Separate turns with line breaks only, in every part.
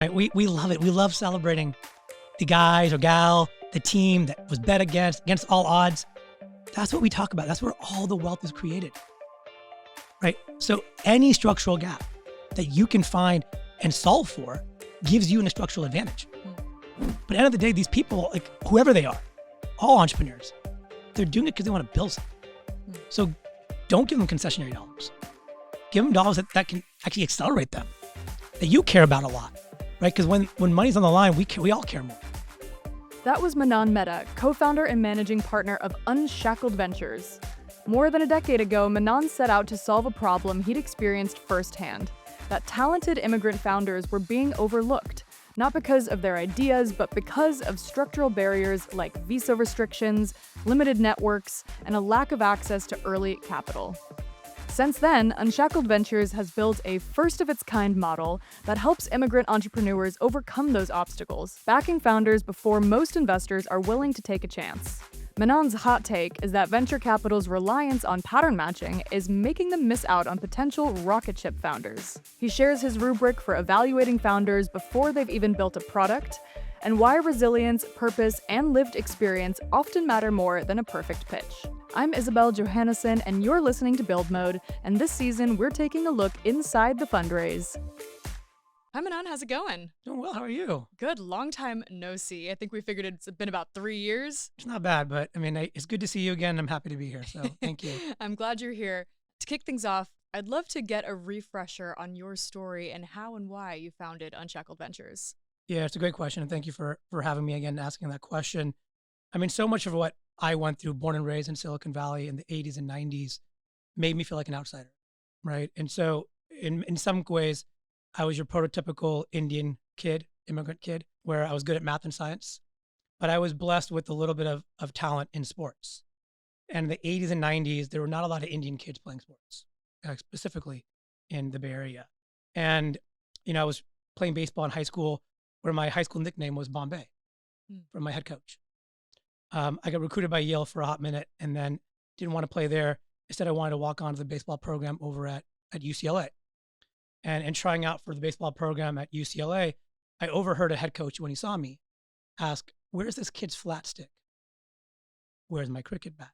Right? We love it. We love celebrating the guys or gal, the team that was bet against all odds. That's what we talk about. That's where all the wealth is created, right? So any structural gap that you can find and solve for gives you a structural advantage. But at the end of the day, these people, like whoever they are, all entrepreneurs, they're doing it because they want to build something. So don't give them concessionary dollars. Give them dollars that can actually accelerate them, that you care about a lot, right? Because when money's on the line, we all care more.
That was Manan Mehta, co-founder and managing partner of Unshackled Ventures. More than a decade ago, Manan set out to solve a problem he'd experienced firsthand, that talented immigrant founders were being overlooked, not because of their ideas, but because of structural barriers like visa restrictions, limited networks, and a lack of access to early capital. Since then, Unshackled Ventures has built a first-of-its-kind model that helps immigrant entrepreneurs overcome those obstacles, backing founders before most investors are willing to take a chance. Manan's hot take is that venture capital's reliance on pattern matching is making them miss out on potential rocket ship founders. He shares his rubric for evaluating founders before they've even built a product, and why resilience, purpose, and lived experience often matter more than a perfect pitch. I'm Isabel Johannesson, and you're listening to Build Mode, and this season we're taking a look inside the fundraise.
Hi, Manan. How's it going?
Doing well. How are you?
Good. Long time no see. I think we figured it's been about 3 years.
It's not bad, but I mean, it's good to see you again. I'm happy to be here. So thank you.
I'm glad you're here. To kick things off, I'd love to get a refresher on your story and how and why you founded Unshackled Ventures.
Yeah, it's a great question. And thank you for having me again and asking that question. I mean, so much of what I went through, born and raised in Silicon Valley in the 80s and 90s, made me feel like an outsider, right? And so in some ways, I was your prototypical Indian kid, immigrant kid, where I was good at math and science, but I was blessed with a little bit of talent in sports. And in the 80s and 90s, there were not a lot of Indian kids playing sports, specifically in the Bay Area. And, I was playing baseball in high school, where my high school nickname was Bombay from my head coach. I got recruited by Yale for a hot minute and then didn't want to play there. Instead, I wanted to walk on to the baseball program over at UCLA. And in trying out for the baseball program at UCLA, I overheard a head coach when he saw me ask, "Where's this kid's flat stick? Where's my cricket bat?"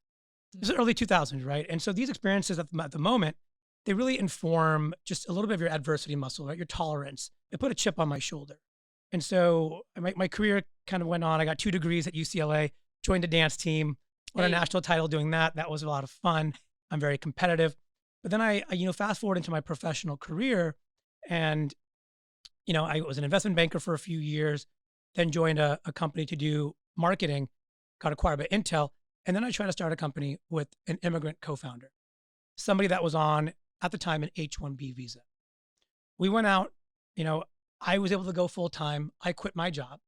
This is early 2000s, right? And so these experiences at the moment, they really inform just a little bit of your adversity muscle, right? Your tolerance. They put a chip on my shoulder. And so my career kind of went on. I got 2 degrees at UCLA, joined a dance team, won a national title doing that. That was a lot of fun. I'm very competitive. But then I fast forward into my professional career and, I was an investment banker for a few years, then joined a company to do marketing, got acquired by Intel. And then I tried to start a company with an immigrant co-founder, somebody that was on, at the time, an H-1B visa. We went out, I was able to go full time. I quit my job.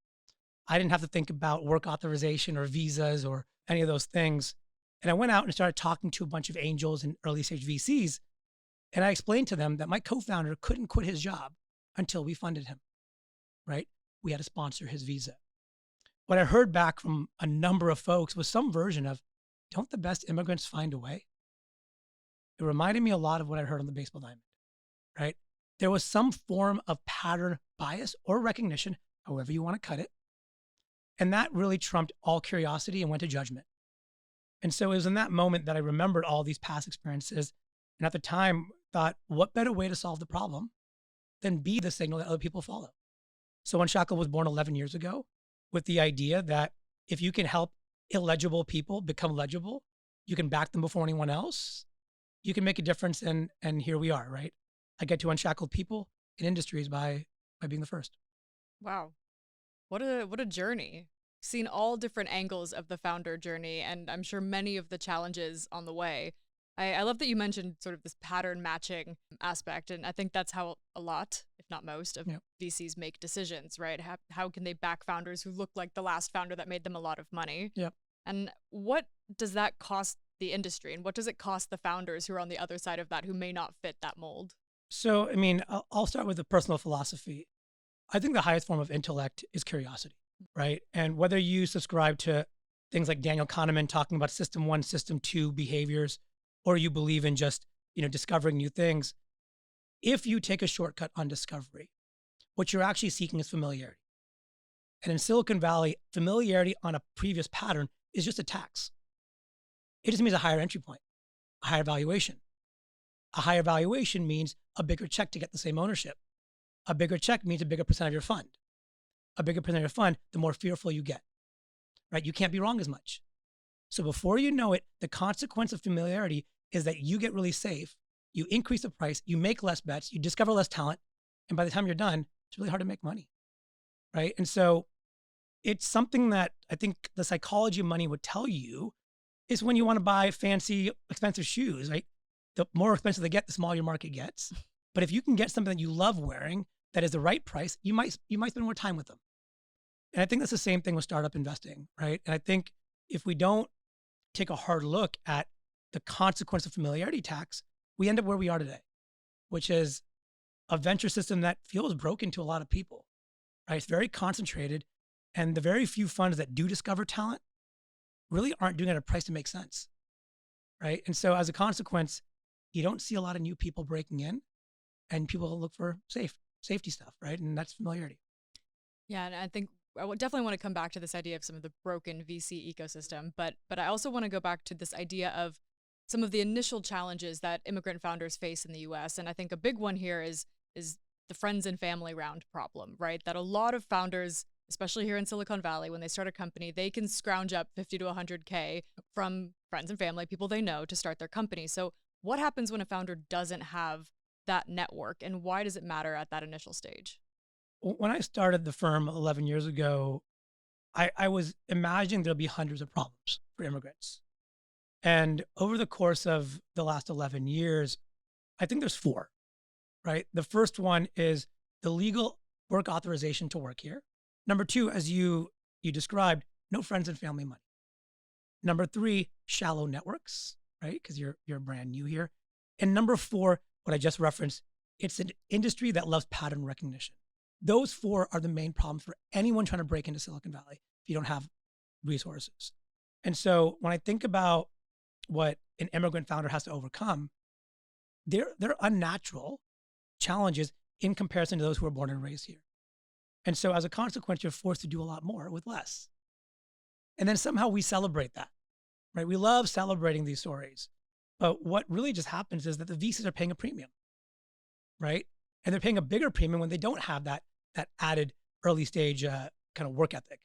I didn't have to think about work authorization or visas or any of those things. And I went out and started talking to a bunch of angels and early stage VCs. And I explained to them that my co-founder couldn't quit his job until we funded him, right? We had to sponsor his visa. What I heard back from a number of folks was some version of, don't the best immigrants find a way? It reminded me a lot of what I heard on the baseball diamond, right? There was some form of pattern bias or recognition, however you want to cut it. And that really trumped all curiosity and went to judgment. And so it was in that moment that I remembered all these past experiences. And at the time thought, what better way to solve the problem than be the signal that other people follow? So Unshackled was born 11 years ago with the idea that if you can help illegible people become legible, you can back them before anyone else, you can make a difference. And here we are, right? I get to unshackled people in industries by being the first.
Wow. What a journey. Seen all different angles of the founder journey, and I'm sure many of the challenges on the way. I love that you mentioned sort of this pattern matching aspect, and I think that's how a lot, if not most, of VCs make decisions, right? How can they back founders who look like the last founder that made them a lot of money?
Yep.
And what does that cost the industry, and what does it cost the founders who are on the other side of that who may not fit that mold?
So, I mean, I'll start with a personal philosophy. I think the highest form of intellect is curiosity, right? And whether you subscribe to things like Daniel Kahneman talking about system 1, system 2 behaviors, or you believe in just, discovering new things, if you take a shortcut on discovery, what you're actually seeking is familiarity. And in Silicon Valley, familiarity on a previous pattern is just a tax. It just means a higher entry point, a higher valuation. A higher valuation means a bigger check to get the same ownership. A bigger check means a bigger percent of your fund. A bigger percent of your fund, the more fearful you get, right? You can't be wrong as much. So before you know it, the consequence of familiarity is that you get really safe, you increase the price, you make less bets, you discover less talent, and by the time you're done, it's really hard to make money, right? And so it's something that I think the psychology of money would tell you is when you want to buy fancy, expensive shoes, right? The more expensive they get, the smaller your market gets. But if you can get something that you love wearing that is the right price, you might spend more time with them. And I think that's the same thing with startup investing, right? And I think if we don't take a hard look at the consequence of familiarity tax, we end up where we are today, which is a venture system that feels broken to a lot of people, right? It's very concentrated. And the very few funds that do discover talent really aren't doing it at a price to make sense, right? And so as a consequence, you don't see a lot of new people breaking in, and people look for safety stuff, right? And that's familiarity.
Yeah, and I think I would definitely want to come back to this idea of some of the broken VC ecosystem, but I also want to go back to this idea of some of the initial challenges that immigrant founders face in the US. And I think a big one here is the friends and family round problem, right? That a lot of founders, especially here in Silicon Valley, when they start a company, they can scrounge up 50 to 100K from friends and family, people they know, to start their company. So what happens when a founder doesn't have that network, and why does it matter at that initial stage?
When I started the firm 11 years ago, I was imagining there'll be hundreds of problems for immigrants. And over the course of the last 11 years, I think there's four, right? The first one is the legal work authorization to work here. Number two, as you described, no friends and family money. Number three, shallow networks, right? Because you're brand new here. And number four, what I just referenced, it's an industry that loves pattern recognition. Those four are the main problems for anyone trying to break into Silicon Valley if you don't have resources. And so when I think about what an immigrant founder has to overcome, they're unnatural challenges in comparison to those who are born and raised here. And so as a consequence, you're forced to do a lot more with less. And then somehow we celebrate that, right? We love celebrating these stories. But what really just happens is that the VCs are paying a premium, right? And they're paying a bigger premium when they don't have that added early stage kind of work ethic.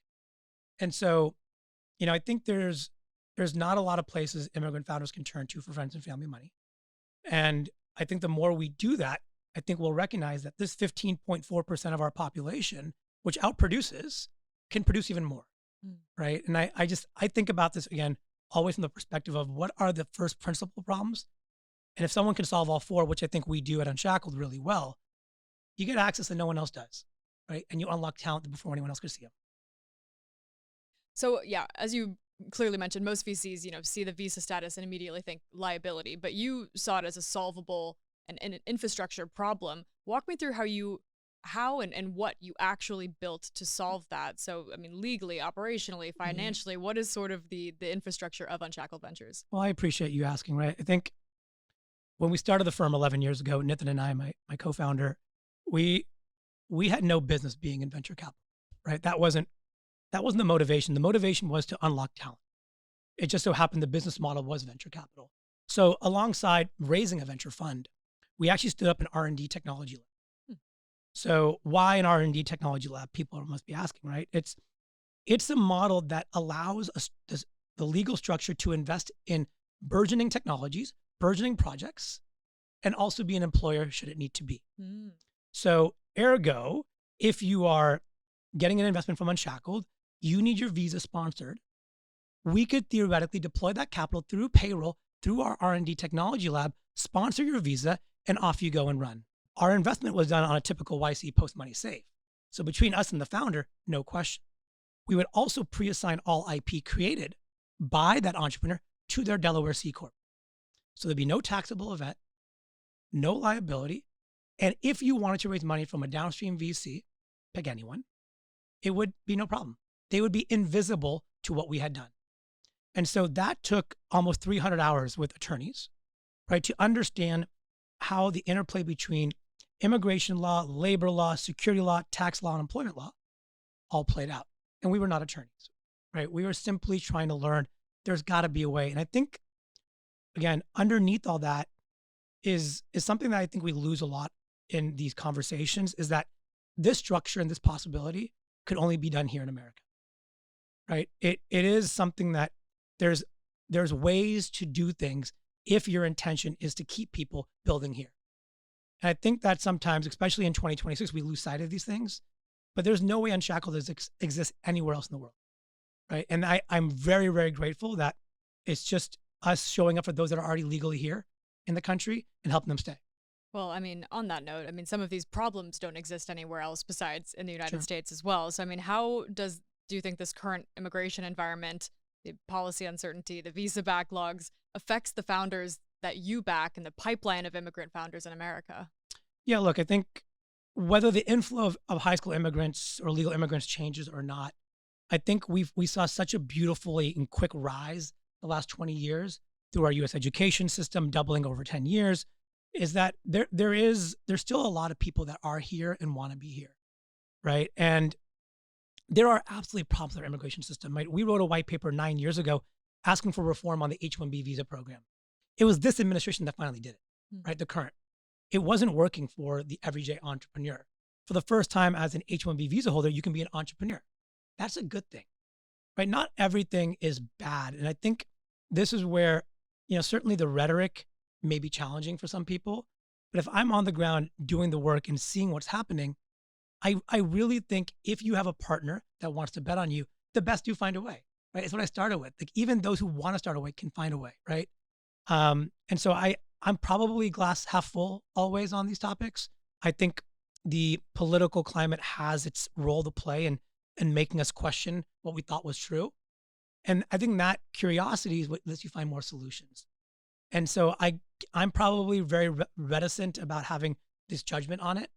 And so, I think there's not a lot of places immigrant founders can turn to for friends and family money. And I think the more we do that, I think we'll recognize that this 15.4% of our population, which outproduces, can produce even more, right? And I think about this again, always from the perspective of what are the first principle problems? And if someone can solve all four, which I think we do at Unshackled really well, you get access that no one else does, right? And you unlock talent before anyone else could see them.
So yeah, as you clearly mentioned, most VCs, see the visa status and immediately think liability, but you saw it as a solvable and an infrastructure problem. Walk me through how and what you actually built to solve that. So, legally, operationally, financially, what is sort of the infrastructure of Unshackled Ventures?
Well, I appreciate you asking, right? I think when we started the firm 11 years ago, Nitin and I, my co-founder, we had no business being in venture capital, right? That wasn't the motivation. The motivation was to unlock talent. It just so happened the business model was venture capital. So alongside raising a venture fund, we actually stood up an R&D technology lab. So why an R&D technology lab? People must be asking, right? It's a model that allows us the legal structure to invest in burgeoning technologies, burgeoning projects, and also be an employer should it need to be. So ergo, if you are getting an investment from Unshackled, you need your visa sponsored. We could theoretically deploy that capital through payroll, through our R&D technology lab, sponsor your visa, and off you go and run. Our investment was done on a typical YC post-money safe. So between us and the founder, no question. We would also pre-assign all IP created by that entrepreneur to their Delaware C Corp. So there'd be no taxable event, no liability. And if you wanted to raise money from a downstream VC, pick anyone, it would be no problem. They would be invisible to what we had done. And so that took almost 300 hours with attorneys, right, to understand how the interplay between immigration law, labor law, security law, tax law, and employment law all played out. And we were not attorneys, right? We were simply trying to learn there's got to be a way. And I think, again, underneath all that is something that I think we lose a lot in these conversations is that this structure and this possibility could only be done here in America, right? It is something that there's ways to do things if your intention is to keep people building here. And I think that sometimes, especially in 2026, we lose sight of these things, but there's no way Unshackled exists anywhere else in the world, right? And I'm very, very grateful that it's just us showing up for those that are already legally here in the country and helping them stay.
Well, I mean, on that note, I mean, some of these problems don't exist anywhere else besides in the United
Sure.
States as well. So, I mean, how do you think this current immigration environment, the policy uncertainty, the visa backlogs affects the founders that you back and the pipeline of immigrant founders in America?
Yeah, look, I think whether the inflow of high school immigrants or legal immigrants changes or not, I think we saw such a beautifully and quick rise the last 20 years through our U.S. education system, doubling over 10 years, is that there's still a lot of people that are here and want to be here, right? And there are absolutely problems with our immigration system, right? We wrote a white paper 9 years ago asking for reform on the H-1B visa program. It was this administration that finally did it, right? The current. It wasn't working for the everyday entrepreneur. For the first time as an H-1B visa holder, you can be an entrepreneur. That's a good thing, right? Not everything is bad. And I think this is where, certainly the rhetoric may be challenging for some people, but if I'm on the ground doing the work and seeing what's happening, I really think if you have a partner that wants to bet on you, the best do find a way, right? It's what I started with. Like even those who want to start a way can find a way, right? And so I'm probably glass half full always on these topics. I think the political climate has its role to play in making us question what we thought was true. And I think that curiosity is what lets you find more solutions. And so I'm probably very reticent about having this judgment on it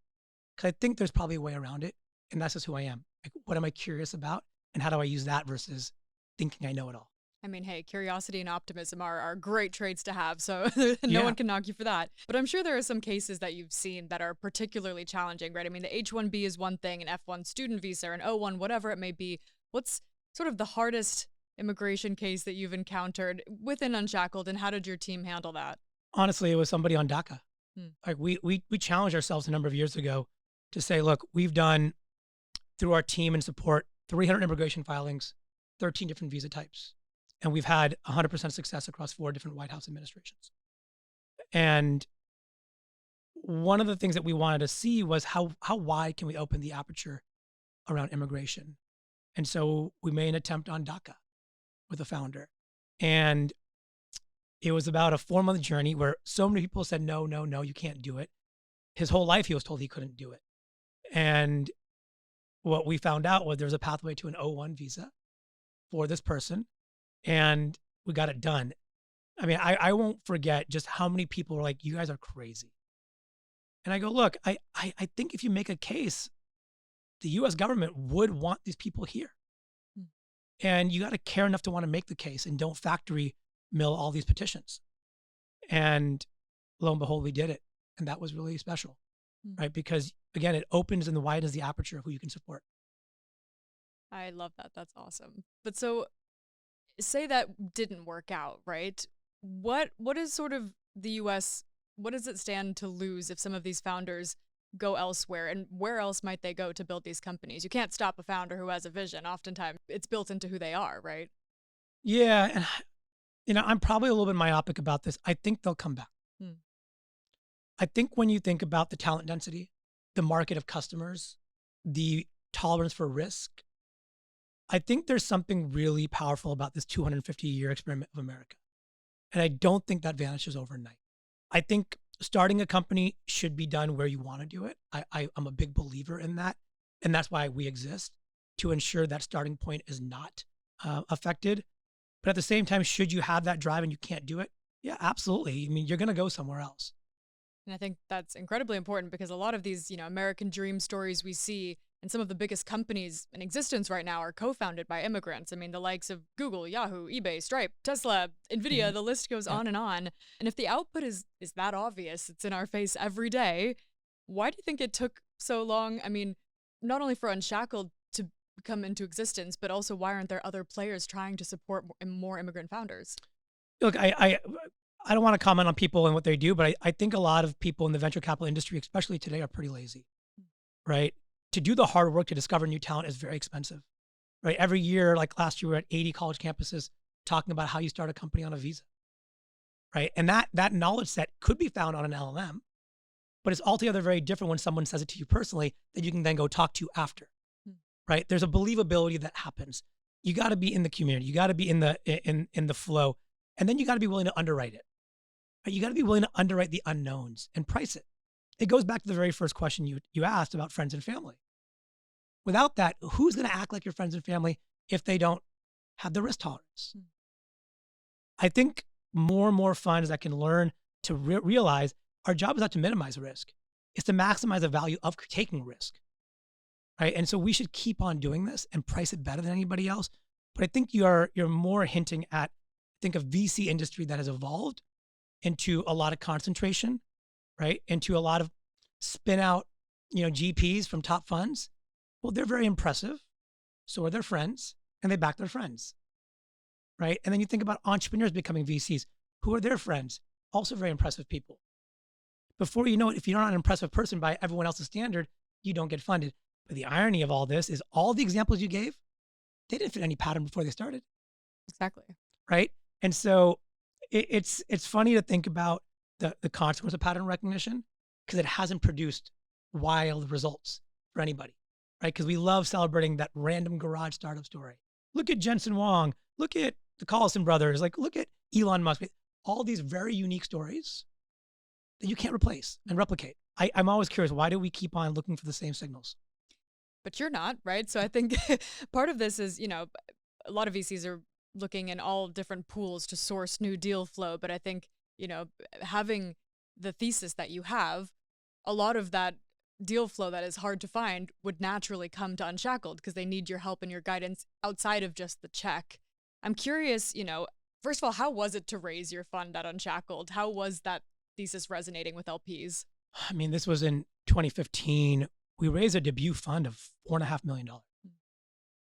because I think there's probably a way around it. And that's just who I am. Like, what am I curious about? And how do I use that versus thinking I know it all?
I mean, hey, curiosity and optimism are great traits to have, so no
Yeah.
one can knock you for that. But I'm sure there are some cases that you've seen that are particularly challenging, right? I mean, the H-1B is one thing, an F-1 student visa, an O-1, whatever it may be. What's sort of the hardest immigration case that you've encountered within Unshackled, and how did your team handle that?
Honestly, it was somebody on DACA.
Hmm.
Like we challenged ourselves a number of years ago to say, look, we've done through our team and support 300 immigration filings, 13 different visa types. And we've had 100% success across 4 different White House administrations. And one of the things that we wanted to see was how wide can we open the aperture around immigration? And so we made an attempt on DACA with a founder. And it was about a 4-month journey where so many people said, no, no, no, you can't do it. His whole life, he was told he couldn't do it. And what we found out was there's a pathway to an O-1 visa for this person. And we got it done. I mean, I won't forget just how many people were like, you guys are crazy. And I go, look, I think if you make a case, the US government would want these people here. And you got to care enough to want to make the case and don't factory mill all these petitions. And lo and behold, we did it. And that was really special, right? Because again, it opens and widens the aperture of who you can support.
I love that. That's awesome. But so say that didn't work out, right? What is sort of the US, what does it stand to lose if some of these founders go elsewhere, and where else might they go to build these companies? You can't stop a founder who has a vision. Oftentimes it's built into who they are, right?
Yeah. And I'm probably a little bit myopic about this. I think they'll come back. I think when you think about the talent density, the market of customers, the tolerance for risk, I think there's something really powerful about this 250-year experiment of America. And I don't think that vanishes overnight. I think starting a company should be done where you want to do it. I'm a big believer in that. And that's why we exist, to ensure that starting point is not affected. But at the same time, should you have that drive and you can't do it? Yeah, absolutely. I mean, you're going to go somewhere else.
And I think that's incredibly important because a lot of these, American dream stories we see, and some of the biggest companies in existence right now are co-founded by immigrants. I mean, the likes of Google, Yahoo, eBay, Stripe, Tesla, Nvidia, the list goes on and on. And if the output is that obvious, it's in our face every day, Why do you think it took so long? I mean, not only for Unshackled to come into existence, but also why aren't there other players trying to support more immigrant founders?
Look, I don't want to comment on people and what they do, but I think a lot of people in the venture capital industry, especially today, are pretty lazy, right? To do the hard work to discover new talent is very expensive, right? Every year, like last year, we're at 80 college campuses talking about how you start a company on a visa, right? And that knowledge set could be found on an LLM, but it's altogether very different when someone says it to you personally that you can then go talk to after, right? There's a believability that happens. You got to be in the community. You got to be in the flow, and then you got to be willing to underwrite it. Right? You got to be willing to underwrite the unknowns and price it. It goes back to the very first question you asked about friends and family. Without that, who's going to act like your friends and family if they don't have the risk tolerance? I think more and more funds that can learn to realize our job is not to minimize risk. It's to maximize the value of taking risk, right? And so we should keep on doing this and price it better than anybody else. But I think you're more hinting at, I think, a VC industry that has evolved into a lot of concentration, right? Into a lot of spin out, GPs from top funds. Well, they're very impressive. So are their friends, and they back their friends, right? And then you think about entrepreneurs becoming VCs. Who are their friends? Also very impressive people. Before you know it, if you're not an impressive person by everyone else's standard, you don't get funded. But the irony of all this is all the examples you gave, they didn't fit any pattern before they started.
Exactly.
Right? And so it's funny to think about the consequence of pattern recognition because it hasn't produced wild results for anybody, right? Because we love celebrating that random garage startup story. Look at Jensen Huang. Look at the Collison brothers. Like, look at Elon Musk. All these very unique stories that you can't replace and replicate. I'm always curious, why do we keep on looking for the same signals?
But you're not, right? So I think part of this is, a lot of VCs are looking in all different pools to source new deal flow. But I think, having the thesis that you have, a lot of that deal flow that is hard to find would naturally come to Unshackled because they need your help and your guidance outside of just the check. I'm curious, first of all, how was it to raise your fund at Unshackled? How was that thesis resonating with LPs?
I mean, this was in 2015. We raised a debut fund of $4.5 million. I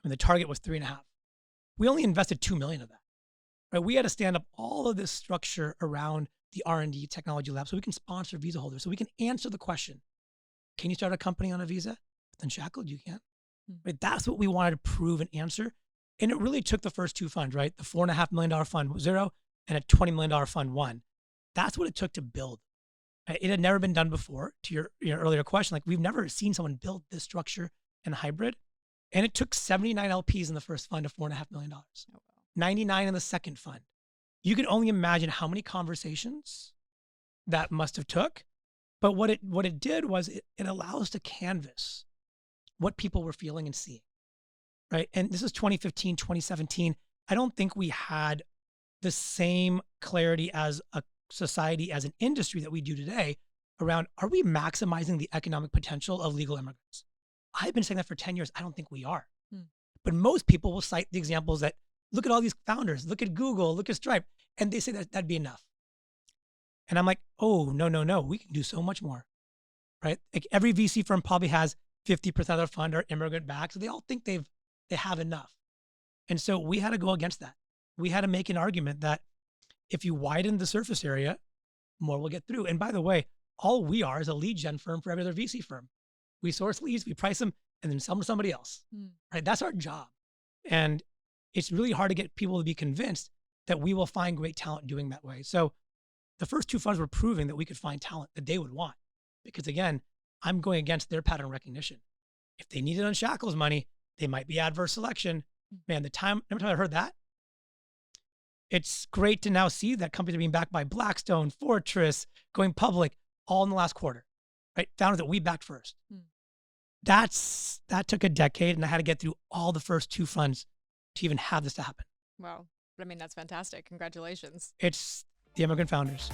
mean, the target was 3.5. We only invested 2 million of that. Right? We had to stand up all of this structure around the R&D technology lab so we can sponsor visa holders, so we can answer the question, can you start a company on a visa? With Unshackled, you can. Right? That's what we wanted to prove and answer. And it really took the first two funds, right? The $4.5 million fund 0 and a $20 million fund 1. That's what it took to build. It had never been done before, to your earlier question. Like, we've never seen someone build this structure and hybrid. And it took 79 LPs in the first fund of $4.5 million. Oh, wow. 99 in the second fund. You can only imagine how many conversations that must have took. But what it did was it allowed us to canvas what people were feeling and seeing, right? And this is 2015, 2017. I don't think we had the same clarity as a society, as an industry that we do today around, are we maximizing the economic potential of legal immigrants? I've been saying that for 10 years. I don't think we are. But most people will cite the examples that, look at all these founders, look at Google, look at Stripe, and they say that that'd be enough. And I'm like, oh, no, we can do so much more, right? Like, every VC firm probably has 50% of their fund are immigrant backed. So they all think they have enough. And so we had to go against that. We had to make an argument that if you widen the surface area, more will get through. And by the way, all we are is a lead gen firm for every other VC firm. We source leads, we price them, and then sell them to somebody else, right? That's our job. And it's really hard to get people to be convinced that we will find great talent doing that way. So the first two funds were proving that we could find talent that they would want. Because again, I'm going against their pattern recognition. If they needed Unshackled's money, they might be adverse selection. Man, every time I heard that, it's great to now see that companies are being backed by Blackstone, Fortress, going public, all in the last quarter, right? Founders that we backed first. That took a decade, and I had to get through all the first two funds to even have this to happen.
Wow. I mean, that's fantastic. Congratulations.
It's the immigrant founders.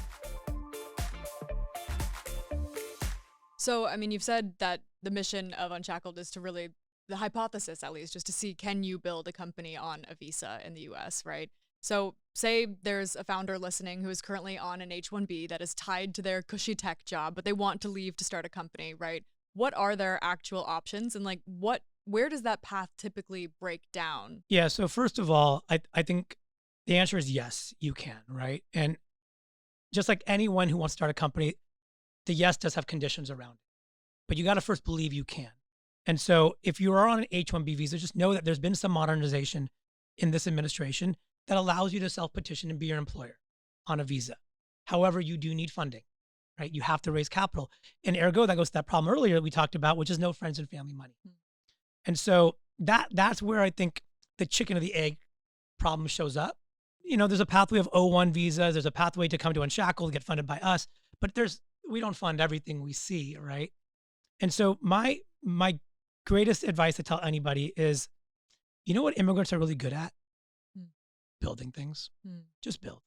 So, I mean, you've said that the mission of Unshackled is to really, the hypothesis at least, just to see, can you build a company on a visa in the US, right? So, say there's a founder listening who is currently on an H-1B that is tied to their cushy tech job, but they want to leave to start a company, right? What are their actual options, and like where does that path typically break down?
Yeah. So first of all, I think the answer is yes, you can, right? And just like anyone who wants to start a company, the yes does have conditions around it, but you got to first believe you can. And so if you are on an H-1B visa, just know that there's been some modernization in this administration that allows you to self-petition and be your employer on a visa. However, you do need funding, right? You have to raise capital. And ergo, that goes to that problem earlier we talked about, which is no friends and family money. And so that's where I think the chicken or the egg problem shows up. There's a pathway of O1 visas. There's a pathway to come to Unshackled, get funded by us, but we don't fund everything we see, right? And so my greatest advice to tell anybody is, you know what immigrants are really good at?
Mm.
Building things.
Mm.
Just build.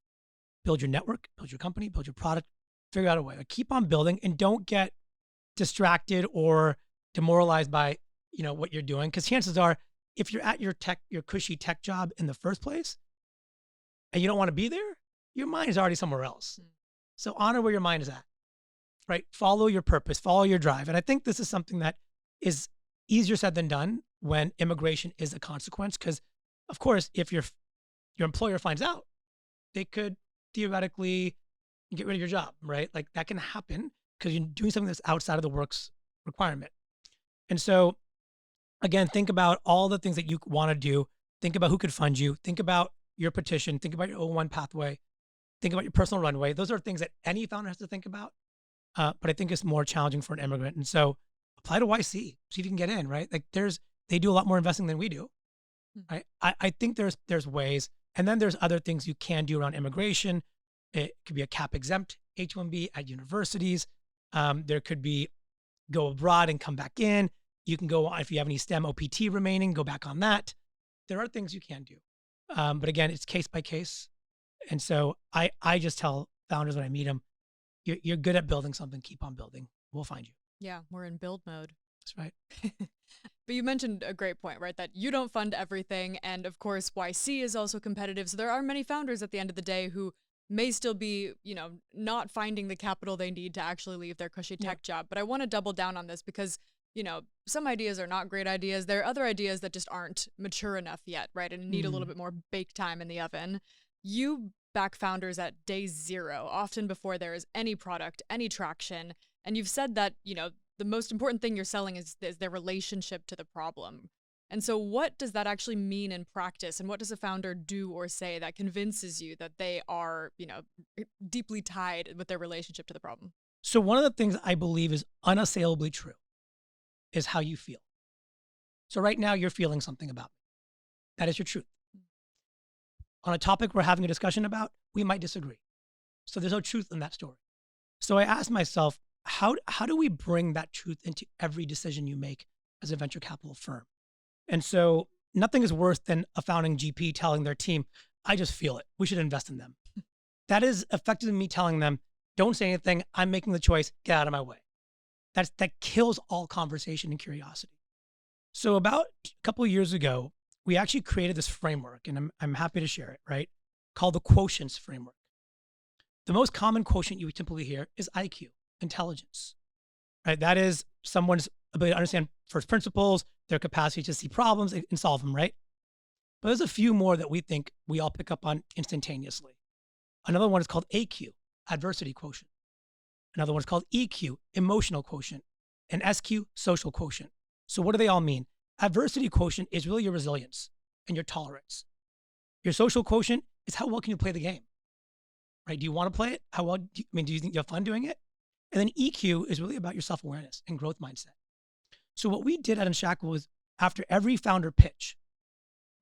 Build your network, build your company, build your product, figure out a way. Like, keep on building and don't get distracted or demoralized by, what you're doing. Because chances are, if you're at your cushy tech job in the first place and you don't want to be there, your mind is already somewhere else.
Mm.
So honor where your mind is at, right? Follow your purpose, follow your drive. And I think this is something that is easier said than done when immigration is a consequence. Because, of course, if your employer finds out, they could theoretically get rid of your job, right? Like, that can happen because you're doing something that's outside of the work's requirement. And so, again, think about all the things that you want to do. Think about who could fund you. Think about your petition. Think about your O1 pathway. Think about your personal runway. Those are things that any founder has to think about. But I think it's more challenging for an immigrant. And so apply to YC, see if you can get in, right? Like, they do a lot more investing than we do, right? I think there's ways. And then there's other things you can do around immigration. It could be a cap exempt H-1B at universities. There could be go abroad and come back in. You can go on, if you have any STEM OPT remaining, go back on that. There are things you can do. But again, it's case by case. And so I just tell founders when I meet them, you're good at building something, keep on building. We'll find you.
Yeah, we're in build mode.
That's right.
But you mentioned a great point, right? That you don't fund everything. And of course, YC is also competitive. So there are many founders at the end of the day who may still be, not finding the capital they need to actually leave their cushy tech job. But I want to double down on this because, some ideas are not great ideas. There are other ideas that just aren't mature enough yet, right? And need a little bit more bake time in the oven. You back founders at day zero, often before there is any product, any traction. And you've said that, the most important thing you're selling is their relationship to the problem. And so what does that actually mean in practice? And what does a founder do or say that convinces you that they are, deeply tied with their relationship to the problem?
So one of the things I believe is unassailably true is how you feel. So right now you're feeling something about me. That is your truth. On a topic we're having a discussion about, we might disagree. So there's no truth in that story. So I asked myself, how do we bring that truth into every decision you make as a venture capital firm? And so nothing is worse than a founding GP telling their team, I just feel it. We should invest in them. That is effectively me telling them, don't say anything. I'm making the choice. Get out of my way. That kills all conversation and curiosity. So about a couple of years ago, we actually created this framework, and I'm happy to share it, right? Called the quotients framework. The most common quotient you would typically hear is IQ, intelligence, right? That is someone's ability to understand first principles, their capacity to see problems and solve them, right? But there's a few more that we think we all pick up on instantaneously. Another one is called AQ, adversity quotient. Another one is called EQ, emotional quotient, and SQ, social quotient. So what do they all mean? Adversity quotient is really your resilience and your tolerance. Your social quotient is how well can you play the game, right? Do you want to play it? How well, do you think you have fun doing it? And then EQ is really about your self-awareness and growth mindset. So what we did at Unshackled was after every founder pitch,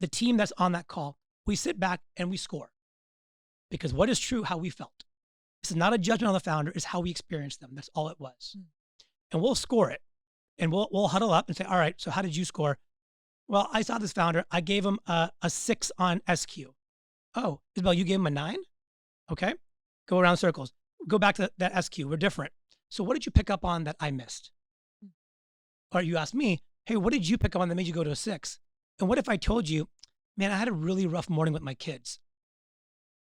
the team that's on that call, we sit back and we score. Because what is true, how we felt. This is not a judgment on the founder, it's how we experienced them. That's all it was. And we'll score it. And we'll huddle up and say, all right, so how did you score? Well, I saw this founder. I gave him a 6 on SQ. Oh, Isabel, you gave him a 9? Okay. Go around circles. Go back to that SQ. We're different. So what did you pick up on that I missed? Or you asked me, hey, what did you pick up on that made you go to a 6? And what if I told you, man, I had a really rough morning with my kids.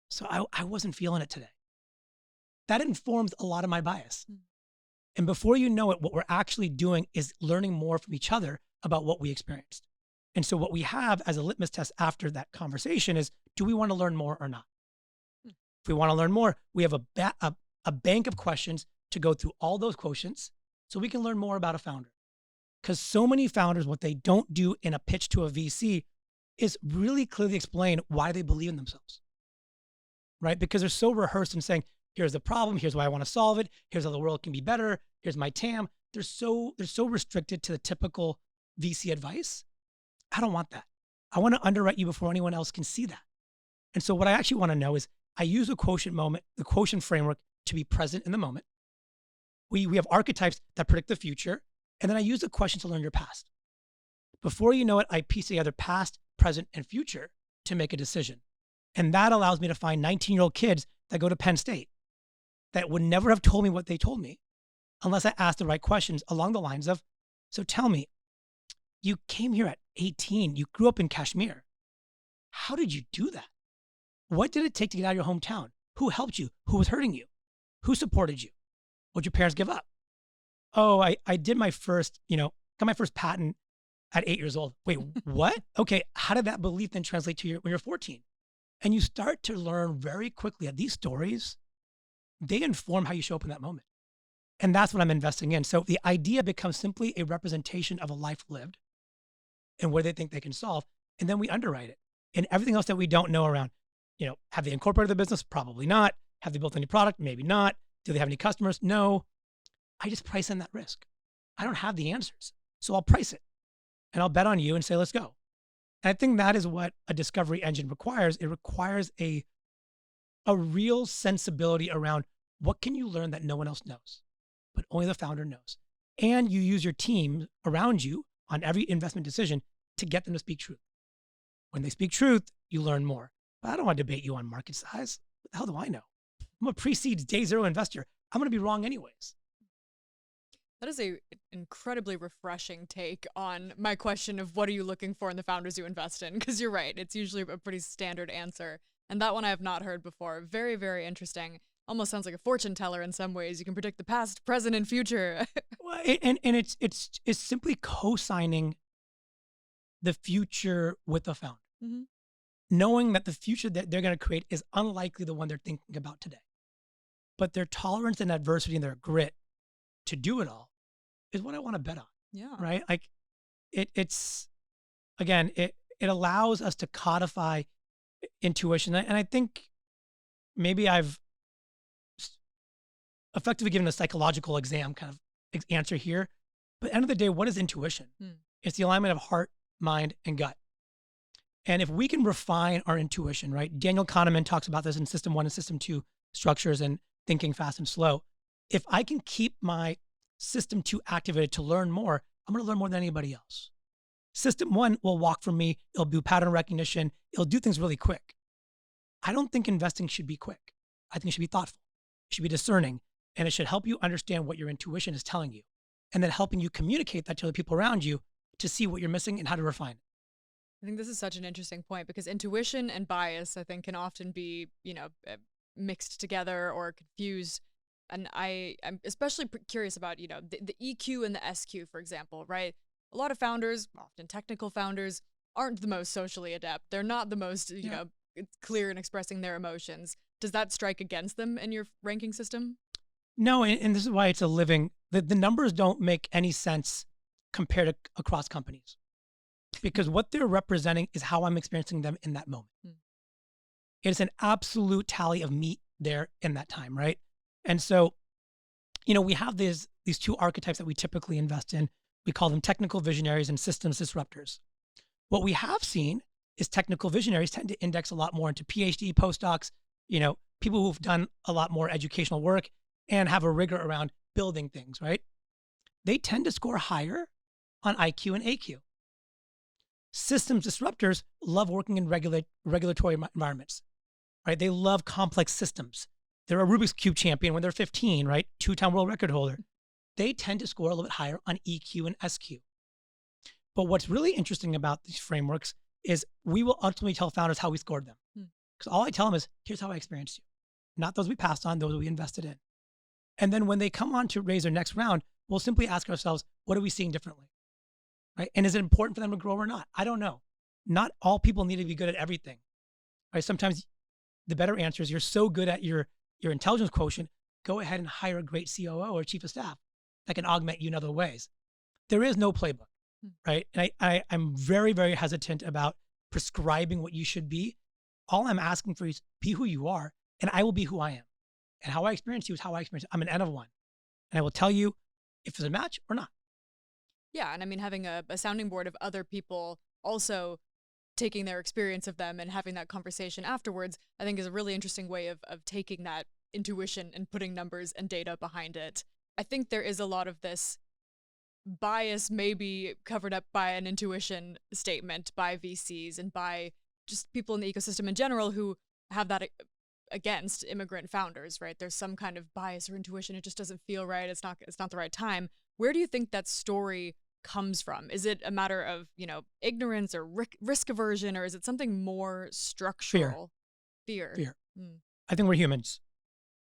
So I wasn't feeling it today. That informs a lot of my bias.
Mm.
And before you know it, what we're actually doing is learning more from each other about what we experienced. And so what we have as a litmus test after that conversation is, do we want to learn more or not?
Mm.
If we want to learn more, we have a bank of questions to go through all those quotients so we can learn more about a founder. Because so many founders, what they don't do in a pitch to a VC is really clearly explain why they believe in themselves, right? Because they're so rehearsed in saying, here's the problem, here's why I want to solve it, here's how the world can be better, here's my TAM. They're so restricted to the typical VC advice. I don't want that. I want to underwrite you before anyone else can see that. And so what I actually want to know is I use the quotient framework to be present in the moment. We have archetypes that predict the future, and then I use the question to learn your past. Before you know it, I piece together past, present, and future to make a decision. And that allows me to find 19-year-old kids that go to Penn State that would never have told me what they told me unless I asked the right questions along the lines of, so tell me, you came here at 18, you grew up in Kashmir. How did you do that? What did it take to get out of your hometown? Who helped you? Who was hurting you? Who supported you? What'd your parents give up? Oh, I did my first, got my first patent at 8 years old. Wait, what? Okay, how did that belief then translate to when you're 14? And you start to learn very quickly that these stories, they inform how you show up in that moment. And that's what I'm investing in. So the idea becomes simply a representation of a life lived and where they think they can solve. And then we underwrite it. And everything else that we don't know around, have they incorporated the business? Probably not. Have they built any product? Maybe not. Do they have any customers? No. I just price in that risk. I don't have the answers. So I'll price it and I'll bet on you and say, let's go. And I think that is what a discovery engine requires. It requires a real sensibility around what can you learn that no one else knows, but only the founder knows. And you use your team around you on every investment decision to get them to speak truth. When they speak truth, you learn more. But I don't want to debate you on market size. What the hell do I know? I'm a pre-seed day zero investor. I'm going to be wrong anyways.
That is a incredibly refreshing take on my question of what are you looking for in the founders you invest in? Because you're right. It's usually a pretty standard answer. And that one I have not heard before. Very, very interesting. Almost sounds like a fortune teller in some ways. You can predict the past, present, and future.
Well, and it's simply co-signing the future with the founder.
Mm-hmm.
Knowing that the future that they're going to create is unlikely the one they're thinking about today. But their tolerance and adversity and their grit to do it all is what I want to bet on.
Yeah.
Right? Like it allows us to codify intuition. And I think maybe I've effectively given a psychological exam kind of answer here. But at the end of the day, what is intuition? It's the alignment of heart, mind, and gut. And if we can refine our intuition, right? Daniel Kahneman talks about this in System 1 and System 2 structures and thinking fast and slow. If I can keep my System 2 activated to learn more, I'm going to learn more than anybody else. System 1 will walk for me. It'll do pattern recognition. It'll do things really quick. I don't think investing should be quick. I think it should be thoughtful. It should be discerning. And it should help you understand what your intuition is telling you. And then helping you communicate that to the people around you to see what you're missing and how to refine it.
I think this is such an interesting point because intuition and bias, I think, can often be, mixed together or confused. And I'm especially curious about, the EQ and the SQ, for example, right? A lot of founders, often technical founders, aren't the most socially adept. They're not the most, clear in expressing their emotions. Does that strike against them in your ranking system?
No, and this is why it's a living, the numbers don't make any sense compared to across companies. Because what they're representing is how I'm experiencing them in that moment. It's an absolute tally of me there in that time, right? And so, we have these two archetypes that we typically invest in. We call them technical visionaries and systems disruptors. What we have seen is technical visionaries tend to index a lot more into PhD postdocs, people who've done a lot more educational work and have a rigor around building things, right? They tend to score higher on IQ and AQ. Systems disruptors love working in regulatory environments, right? They love complex systems. They're a Rubik's Cube champion when they're 15, right? 2-time world record holder. They tend to score a little bit higher on EQ and SQ. But what's really interesting about these frameworks is we will ultimately tell founders how we scored them. Because all I tell them is, here's how I experienced you. Not those we passed on, those we invested in. And then when they come on to raise their next round, we'll simply ask ourselves, what are we seeing differently? Right? And is it important for them to grow or not? I don't know. Not all people need to be good at everything. Right? Sometimes the better answer is you're so good at your intelligence quotient, go ahead and hire a great COO or chief of staff that can augment you in other ways. There is no playbook, right? And I'm very, very hesitant about prescribing what you should be. All I'm asking for is be who you are, and I will be who I am. And how I experience you is how I experience you. I'm an N of one. And I will tell you if it's a match or not.
Yeah, and I mean, having a sounding board of other people also taking their experience of them and having that conversation afterwards, I think is a really interesting way of taking that intuition and putting numbers and data behind it. I think there is a lot of this bias maybe covered up by an intuition statement by VCs and by just people in the ecosystem in general who have that against immigrant founders, right? There's some kind of bias or intuition. It just doesn't feel right. It's not the right time. Where do you think that story comes from? Is it a matter of, ignorance or risk aversion, or is it something more structural? Fear.
I think we're humans.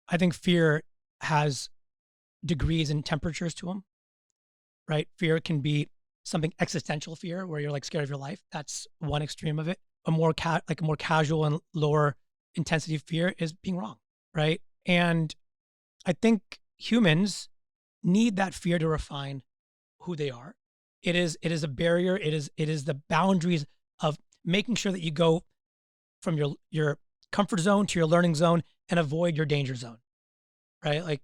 I think fear has degrees and temperatures to them, right? Fear can be something existential fear where you're like scared of your life. That's one extreme of it. A more casual and lower intensity fear is being wrong, right? And I think humans need that fear to refine who they are. It is a barrier. It is the boundaries of making sure that you go from your comfort zone to your learning zone and avoid your danger zone, right? Like,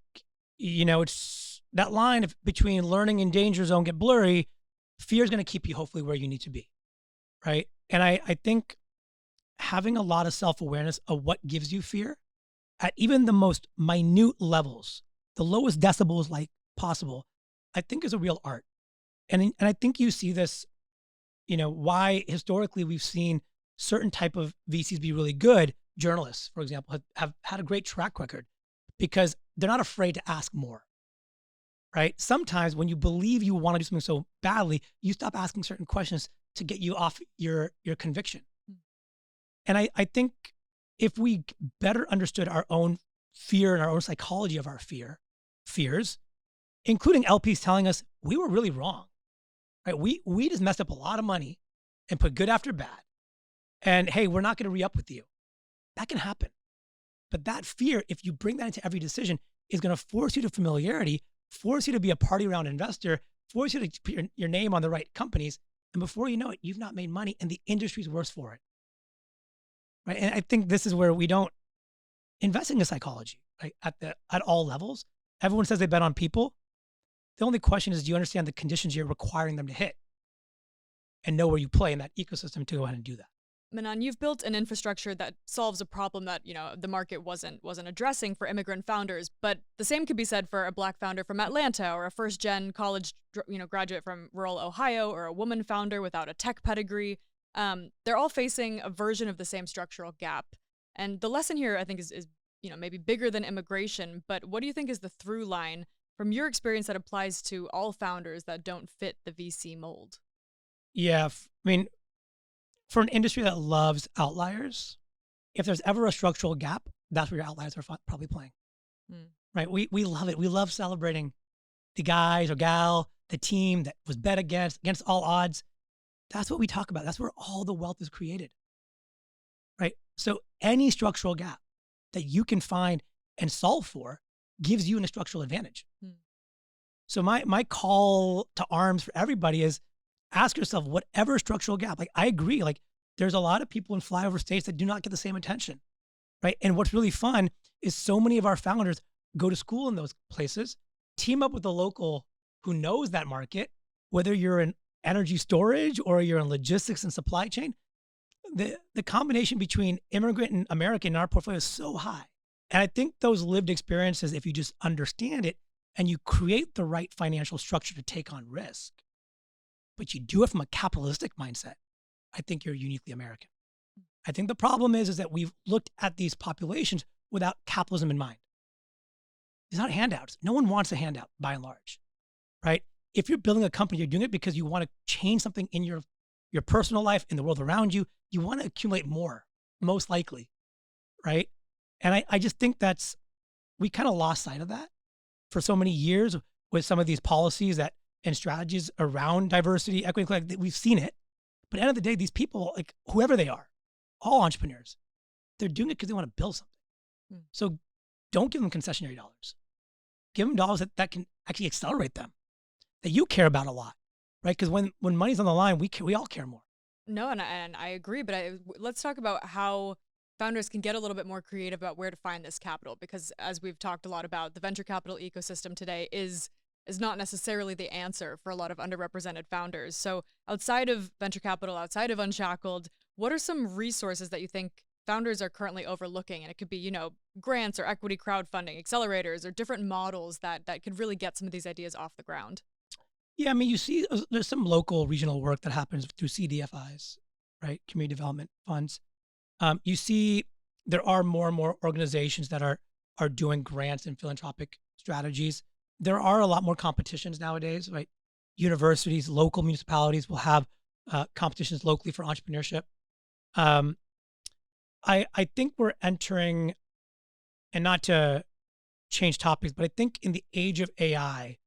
it's that line between learning and danger zone get blurry. Fear is going to keep you hopefully where you need to be, right? And I think having a lot of self-awareness of what gives you fear at even the most minute levels, the lowest decibels like possible, I think is a real art. And I think you see this, why historically we've seen certain type of VCs be really good. Journalists, for example, have had a great track record because they're not afraid to ask more, right? Sometimes when you believe you want to do something so badly, you stop asking certain questions to get you off your conviction. And I think if we better understood our own fear and our own psychology of our fears, including LPs telling us we were really wrong, right? We just messed up a lot of money and put good after bad. And hey, we're not going to re-up with you. That can happen. But that fear, if you bring that into every decision, is going to force you to familiarity, force you to be a party round investor, force you to put your name on the right companies. And before you know it, you've not made money and the industry's worse for it. Right. And I think this is where we don't invest in psychology, right? At all levels. Everyone says they bet on people. The only question is, do you understand the conditions you're requiring them to hit and know where you play in that ecosystem to go ahead and do that?
Manan, you've built an infrastructure that solves a problem that, the market wasn't addressing for immigrant founders, but the same could be said for a Black founder from Atlanta or a first-gen college, graduate from rural Ohio or a woman founder without a tech pedigree. They're all facing a version of the same structural gap. And the lesson here, I think, is maybe bigger than immigration, but what do you think is the through line from your experience that applies to all founders that don't fit the VC mold?
Yeah. I mean, for an industry that loves outliers, if there's ever a structural gap, that's where your outliers are probably playing, right? We love it. We love celebrating the guys or gal, the team that was bet against all odds. That's what we talk about. That's where all the wealth is created, right? So any structural gap that you can find and solve for gives you a structural advantage. So my call to arms for everybody is ask yourself whatever structural gap. Like I agree, like there's a lot of people in flyover states that do not get the same attention, right? And what's really fun is so many of our founders go to school in those places, team up with a local who knows that market, whether you're in energy storage or you're in logistics and supply chain. The combination between immigrant and American in our portfolio is so high. And I think those lived experiences, if you just understand it and you create the right financial structure to take on risk, but you do it from a capitalistic mindset, I think you're uniquely American. I think the problem is that we've looked at these populations without capitalism in mind. It's not handouts. No one wants a handout by and large, right? If you're building a company, you're doing it because you want to change something in your personal life, in the world around you. You want to accumulate more, most likely. right? And I just think we kind of lost sight of that for so many years with some of these policies that and strategies around diversity, equity, we've seen it. But at the end of the day, these people, like whoever they are, all entrepreneurs, they're doing it because they want to build something. So don't give them concessionary dollars. Give them dollars that can actually accelerate them, that you care about a lot, right? Because when money's on the line, we all care more.
No, and I agree, but let's talk about how founders can get a little bit more creative about where to find this capital, because as we've talked a lot about, the venture capital ecosystem today is not necessarily the answer for a lot of underrepresented founders. So outside of venture capital, outside of Unshackled, what are some resources that you think founders are currently overlooking? And it could be, grants or equity crowdfunding, accelerators, or different models that could really get some of these ideas off the ground.
Yeah, I mean, you see, there's some local regional work that happens through CDFIs, right? Community development funds. You see, there are more and more organizations that are doing grants and philanthropic strategies. There are a lot more competitions nowadays, right? Universities, local municipalities will have competitions locally for entrepreneurship. I think we're entering, and not to change topics, but I think in the age of AI,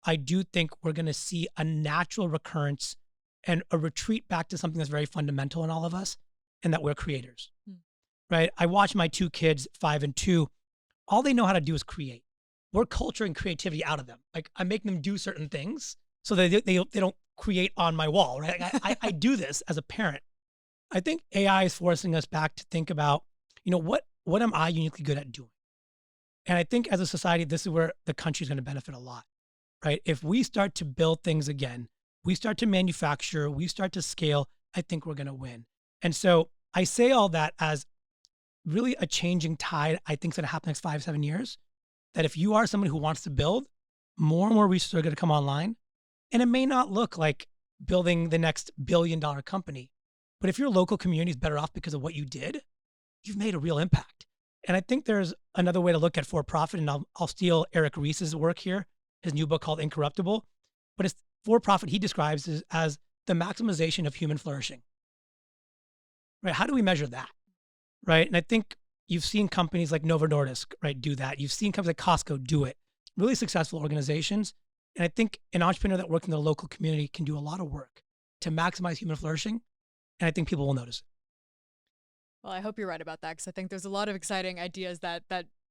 I do think we're going to see a natural recurrence and a retreat back to something that's very fundamental in all of us, and that we're creators, right? I watch my two kids, 5 and 2. All they know how to do is create. We're culturing creativity out of them. Like I'm making them do certain things so that they don't create on my wall, right? I do this as a parent. I think AI is forcing us back to think about, what am I uniquely good at doing? And I think as a society, this is where the country is going to benefit a lot, right? If we start to build things again, we start to manufacture, we start to scale, I think we're going to win. And so I say all that as really a changing tide, I think is going to happen next 5-7 years, that if you are someone who wants to build, more and more resources are going to come online. And it may not look like building the next billion-dollar company, but if your local community is better off because of what you did, you've made a real impact. And I think there's another way to look at for-profit, and I'll steal Eric Ries's work here, his new book called Incorruptible. But it's for-profit he describes as the maximization of human flourishing. Right? How do we measure that? Right? And I think you've seen companies like Novo Nordisk, right, do that. You've seen companies like Costco do it. Really successful organizations. And I think an entrepreneur that works in the local community can do a lot of work to maximize human flourishing. And I think people will notice it.
Well, I hope you're right about that, because I think there's a lot of exciting ideas that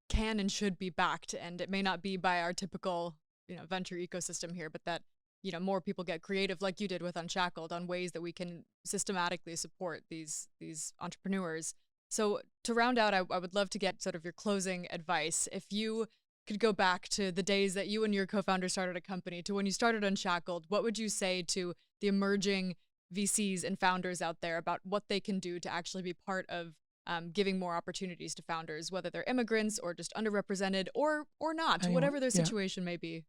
can and should be backed, and it may not be by our typical, venture ecosystem here, but that, more people get creative like you did with Unshackled on ways that we can systematically support these entrepreneurs. So to round out, I would love to get sort of your closing advice. If you could go back to the days that you and your co-founder started a company, to when you started Unshackled, what would you say to the emerging VCs and founders out there about what they can do to actually be part of giving more opportunities to founders, whether they're immigrants or just underrepresented or not, whatever their situation may be?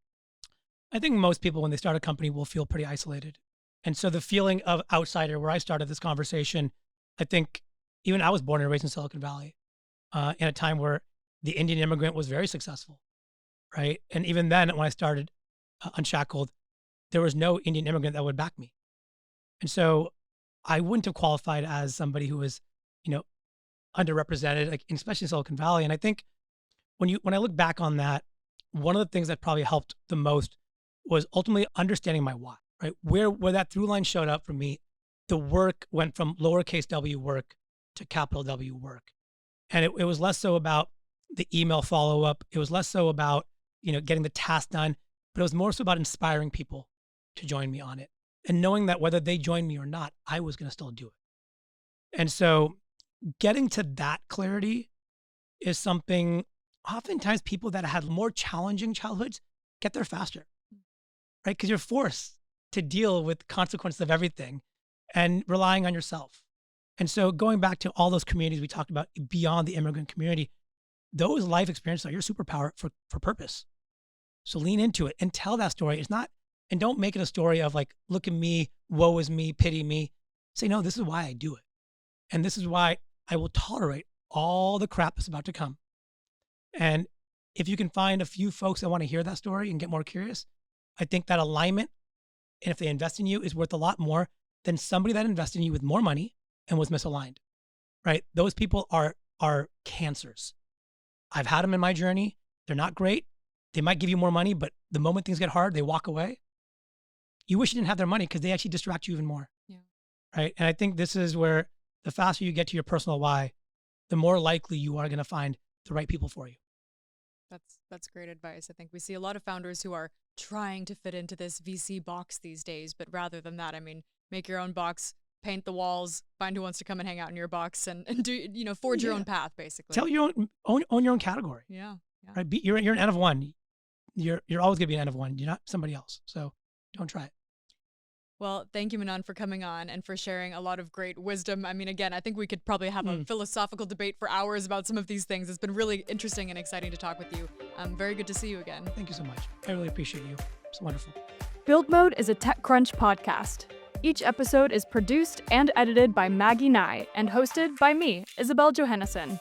I think most people, when they start a company, will feel pretty isolated. And so the feeling of outsider, where I started this conversation, I think even I was born and raised in Silicon Valley in a time where the Indian immigrant was very successful, right? And even then, when I started Unshackled, there was no Indian immigrant that would back me. And so I wouldn't have qualified as somebody who was, underrepresented, like especially in Silicon Valley. And I think when I look back on that, one of the things that probably helped the most was ultimately understanding my why, right? Where that through line showed up for me, the work went from lowercase w work to capital W work. And it was less so about the email follow-up. It was less so about, getting the task done, but it was more so about inspiring people to join me on it. And knowing that whether they joined me or not, I was going to still do it. And so getting to that clarity is something oftentimes people that had more challenging childhoods get there faster, right? Because you're forced to deal with consequences of everything and relying on yourself. And so going back to all those communities we talked about beyond the immigrant community, those life experiences are your superpower for purpose. So lean into it and tell that story. And don't make it a story of like, look at me, woe is me, pity me. Say, no, this is why I do it. And this is why I will tolerate all the crap that's about to come. And if you can find a few folks that want to hear that story and get more curious, I think that alignment, and if they invest in you, is worth a lot more than somebody that invested in you with more money and was misaligned, right? Those people are are cancers. I've had them in my journey. They're not great. They might give you more money, but the moment things get hard, they walk away. You wish you didn't have their money because they actually distract you even more.
Yeah.
Right. And I think this is where the faster you get to your personal why, the more likely you are going to find the right people for you.
That's great advice. I think we see a lot of founders who are trying to fit into this VC box these days, but rather than that, I mean, make your own box, paint the walls, find who wants to come and hang out in your box, and do, you know, forge your own path, basically.
Tell your own your own category.
Yeah.
Right. You're an N of one. You're always gonna be an N of one. You're not somebody else. So don't try it.
Well, thank you, Manan, for coming on and for sharing a lot of great wisdom. I mean, again, I think we could probably have a philosophical debate for hours about some of these things. It's been really interesting and exciting to talk with you. Very good to see you again.
Thank you so much. I really appreciate you. It's wonderful.
Build Mode is a TechCrunch podcast. Each episode is produced and edited by Maggie Nye and hosted by me, Isabel Johannesson.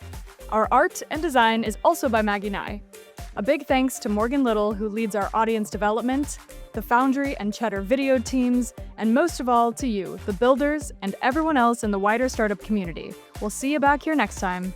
Our art and design is also by Maggie Nye. A big thanks to Morgan Little, who leads our audience development, the Foundry and Cheddar video teams, and most of all to you, the builders, and everyone else in the wider startup community. We'll see you back here next time.